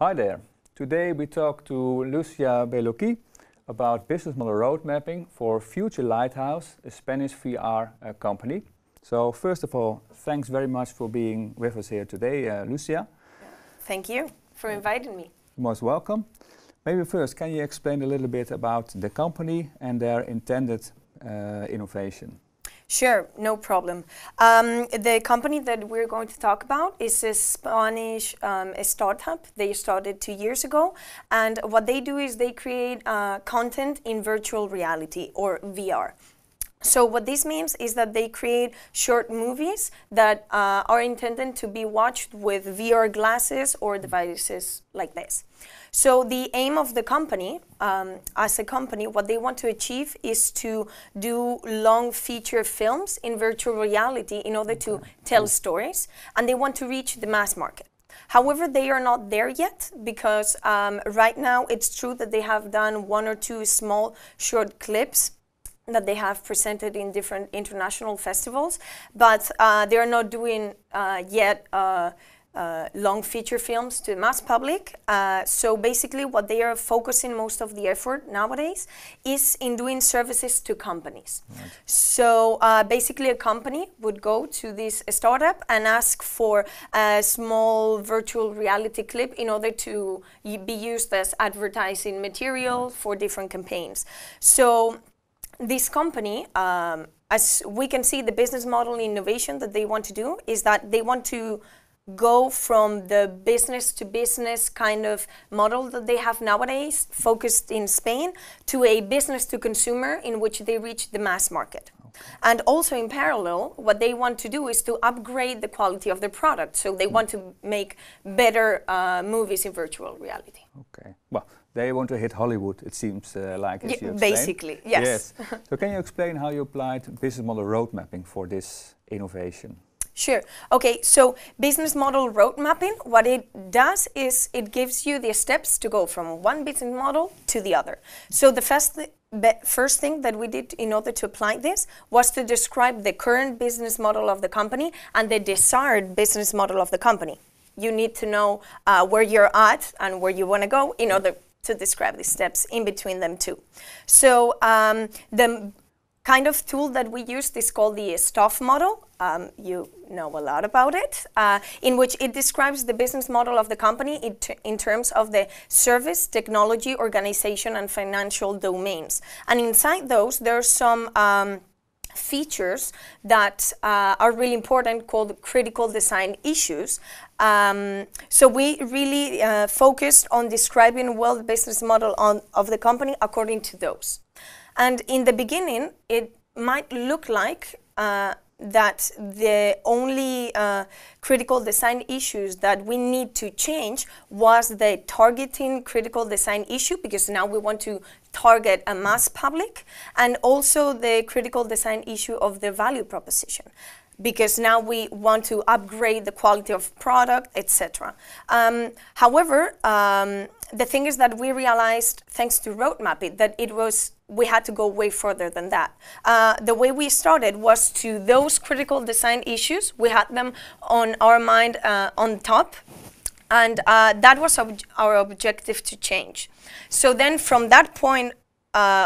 Hi there. Today we talk to Lucia Beloki about business model road mapping for Future Lighthouse, a Spanish VR company. So first of all, thanks very much for being with us here today, Lucia. Thank you for inviting me. You're most welcome. Maybe first, can you explain a little bit about the company and their intended innovation? Sure, no problem. The company that we're going to talk about is a Spanish startup. They started 2 years ago, and what they do is they create content in virtual reality or VR. So what this means is that they create short movies that are intended to be watched with VR glasses or devices like this. So the aim of the company, as a company, what they want to achieve is to do long feature films in virtual reality in order to tell stories, and they want to reach the mass market. However, they are not there yet because right now it's true that they have done 1 or 2 small short clips that they have presented in different international festivals, but they are not doing yet long feature films to the mass public. So basically what they are focusing most of the effort nowadays is in doing services to companies. Right. So basically a company would go to this startup and ask for a small virtual reality clip in order to be used as advertising material for different campaigns. So this company, as we can see, the business model innovation that they want to do is that they want to go from the business to business kind of model that they have nowadays, focused in Spain, to a business to consumer in which they reach the mass market. Okay. And also in parallel, what they want to do is to upgrade the quality of their product. So they want to make better movies in virtual reality. Okay. Well, they want to hit Hollywood, it seems like, as you explained. Basically, yes. So can you explain how you applied business model road mapping for this innovation? Sure. Okay, so business model road mapping, what it does is it gives you the steps to go from one business model to the other. So the first thing that we did in order to apply this was to describe the current business model of the company and the desired business model of the company. You need to know where you're at and where you want to go in order to describe the steps in between them too. So the kind of tool that we used is called the STOF model. You know a lot about it, in which it describes the business model of the company in terms of the service, technology, organization, and financial domains. And inside those, there are some features that are really important called critical design issues. So we really focused on describing well the business model of the company according to those. And in the beginning, it might look like that the only critical design issues that we need to change was the targeting critical design issue, because now we want to target a mass public, and also the critical design issue of the value proposition, because now we want to upgrade the quality of product, etc. However, the thing is that we realized, thanks to road mapping, that we had to go way further than that. The way we started was to those critical design issues. We had them on our mind on top, and that was our objective to change. So then from that point,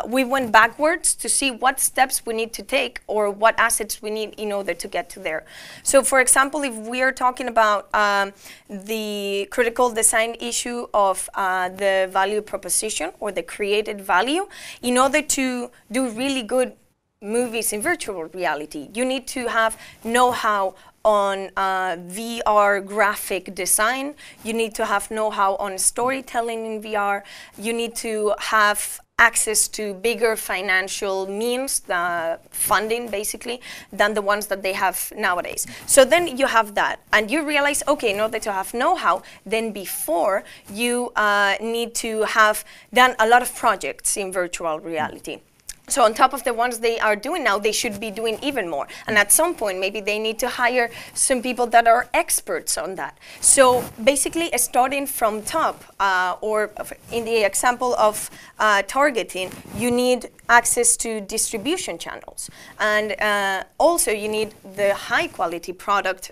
we went backwards to see what steps we need to take or what assets we need in order to get to there. So for example, if we are talking about the critical design issue of the value proposition or the created value, in order to do really good movies in virtual reality, you need to have know-how on VR graphic design, you need to have know-how on storytelling in VR, you need to have access to bigger financial means, funding basically, than the ones that they have nowadays. So then you have that, and you realize, okay, in order to have know-how, then before you need to have done a lot of projects in virtual reality. So on top of the ones they are doing now, they should be doing even more. And at some point, maybe they need to hire some people that are experts on that. So basically, starting from top, or in the example of targeting, you need access to distribution channels, and also you need the high quality product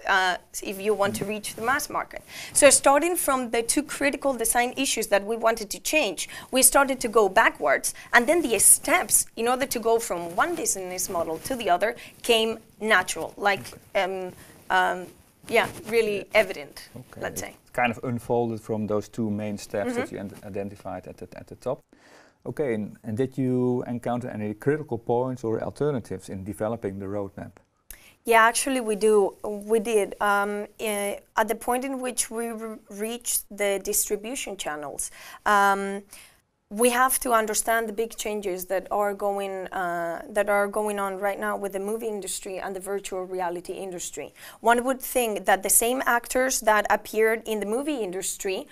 if you want to reach the mass market. So starting from the two critical design issues that we wanted to change, we started to go backwards, and then the steps in order to go from one business model to the other came natural, like yeah, really evident, let's say. It kind of unfolded from those two main steps that you identified at the top. Okay, and did you encounter any critical points or alternatives in developing the roadmap? Yeah, actually we did. At the point in which we reached the distribution channels, we have to understand the big changes that are going on right now with the movie industry and the virtual reality industry. One would think that the same actors that appeared in the movie industry,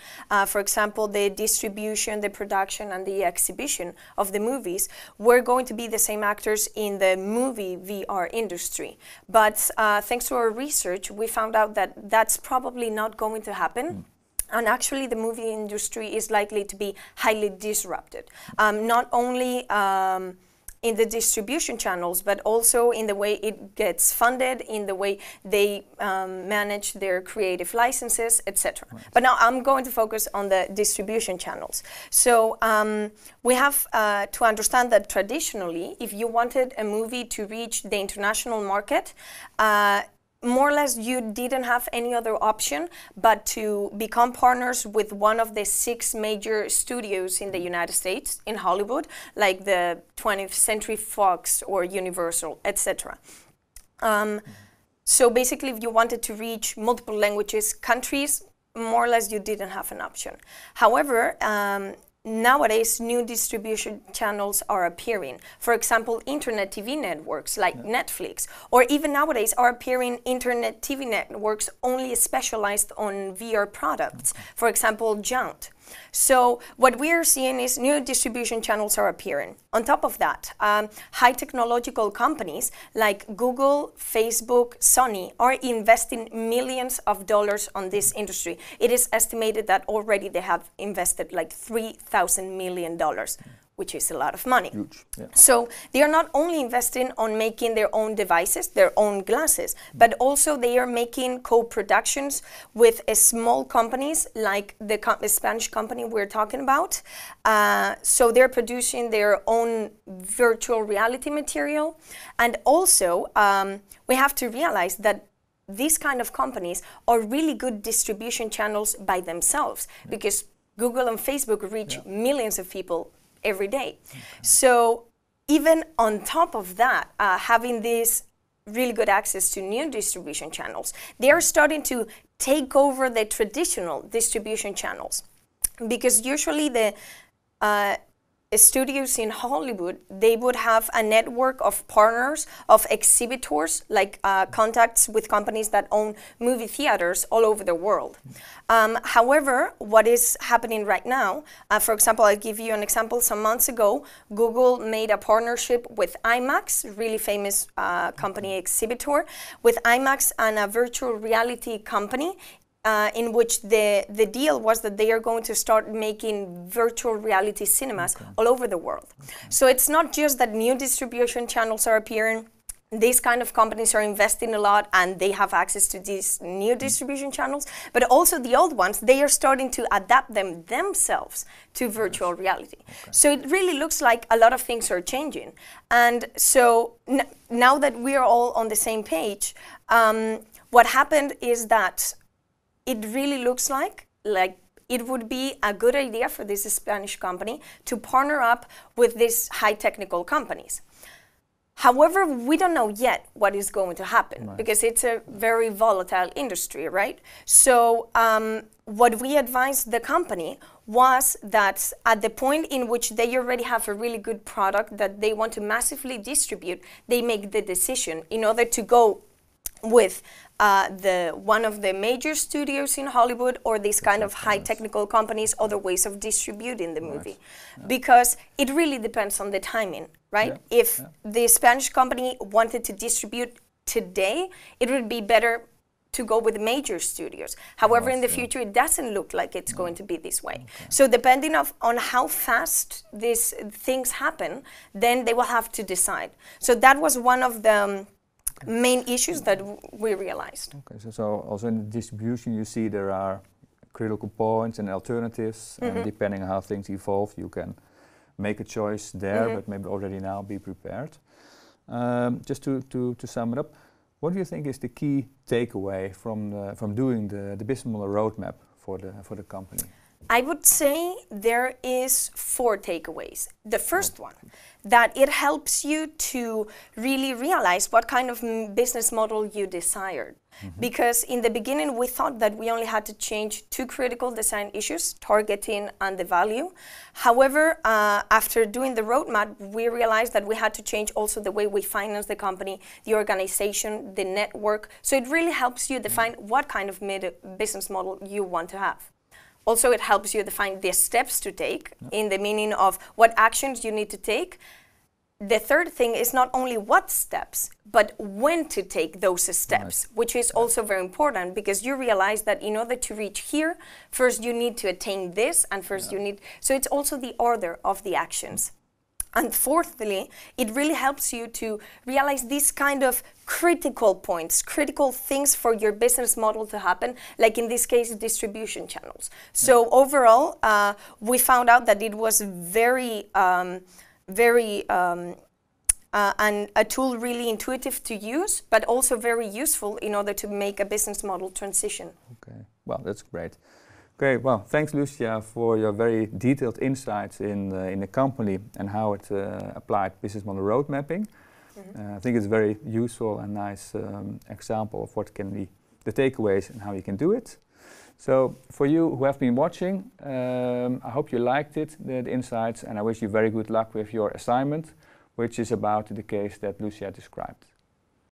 for example, the distribution, the production, and the exhibition of the movies, were going to be the same actors in the movie VR industry. But thanks to our research, we found out that that's probably not going to happen. And actually, the movie industry is likely to be highly disrupted, not only in the distribution channels, but also in the way it gets funded, in the way they manage their creative licenses, etc. Right. But now I'm going to focus on the distribution channels. So we have to understand that traditionally, if you wanted a movie to reach the international market, more or less you didn't have any other option but to become partners with one of the 6 major studios in the United States, in Hollywood, like the 20th Century Fox or Universal, etc. So basically, if you wanted to reach multiple languages, countries, more or less you didn't have an option. However, nowadays, new distribution channels are appearing. For example, internet TV networks like Netflix, or even nowadays are appearing internet TV networks only specialized on VR products. For example, Jaunt. So what we are seeing is new distribution channels are appearing. On top of that, high technological companies like Google, Facebook, Sony are investing millions of dollars on this industry. It is estimated that already they have invested like $3,000 million, which is a lot of money. Huge, yeah. So they are not only investing on making their own devices, their own glasses, but also they are making co-productions with small companies like the Spanish company we're talking about. So they're producing their own virtual reality material. And also, we have to realize that these kind of companies are really good distribution channels by themselves, because Google and Facebook reach millions of people every day. Okay. So even on top of that, having this really good access to new distribution channels, they are starting to take over the traditional distribution channels, because usually the studios in Hollywood, they would have a network of partners, of exhibitors, like contacts with companies that own movie theaters all over the world. However, what is happening right now, for example, I'll give you an example. Some months ago, Google made a partnership with IMAX, really famous company exhibitor, with IMAX and a virtual reality company, in which the deal was that they are going to start making virtual reality cinemas all over the world. So it's not just that new distribution channels are appearing. These kind of companies are investing a lot and they have access to these new distribution channels, but also the old ones, they are starting to adapt them themselves to virtual reality. So it really looks like a lot of things are changing. And so now that we are all on the same page, what happened is that it really looks like it would be a good idea for this Spanish company to partner up with these high technical companies. However, we don't know yet what is going to happen, because it's a very volatile industry, right? So what we advised the company was that at the point in which they already have a really good product that they want to massively distribute, they make the decision in order to go with one of the major studios in Hollywood or these kind of high technical companies, other ways of distributing the movie. Because it really depends on the timing, right? If the Spanish company wanted to distribute today, it would be better to go with major studios. However, in the future, it doesn't look like it's going to be this way. So depending on how fast these things happen, then they will have to decide. So that was one of the main issues that we realized. Okay, so also in the distribution, you see there are critical points and alternatives, and depending on how things evolve, you can make a choice there, but maybe already now be prepared. Just to sum it up, what do you think is the key takeaway from doing the business model roadmap for the company? I would say there is 4 takeaways. The first one, that it helps you to really realize what kind of business model you desired. Because in the beginning, we thought that we only had to change 2 critical design issues, targeting and the value. However, after doing the roadmap, we realized that we had to change also the way we finance the company, the organization, the network. So it really helps you define what kind of business model you want to have. Also, it helps you define the steps to take, in the meaning of what actions you need to take. The third thing is not only what steps, but when to take those steps, which is also very important, because you realize that in order to reach here, first you need to attain this, and first you need... So it's also the order of the actions. And fourthly, it really helps you to realize these kind of critical points, critical things for your business model to happen, like in this case, distribution channels. So overall, we found out that it was and a tool really intuitive to use, but also very useful in order to make a business model transition. Okay, well, that's great. Great, well, thanks Lucia for your very detailed insights in the company and how it applied business model road mapping. I think it's a very useful and nice example of what can be the takeaways and how you can do it. So for you who have been watching, I hope you liked it, the insights, and I wish you very good luck with your assignment, which is about the case that Lucia described.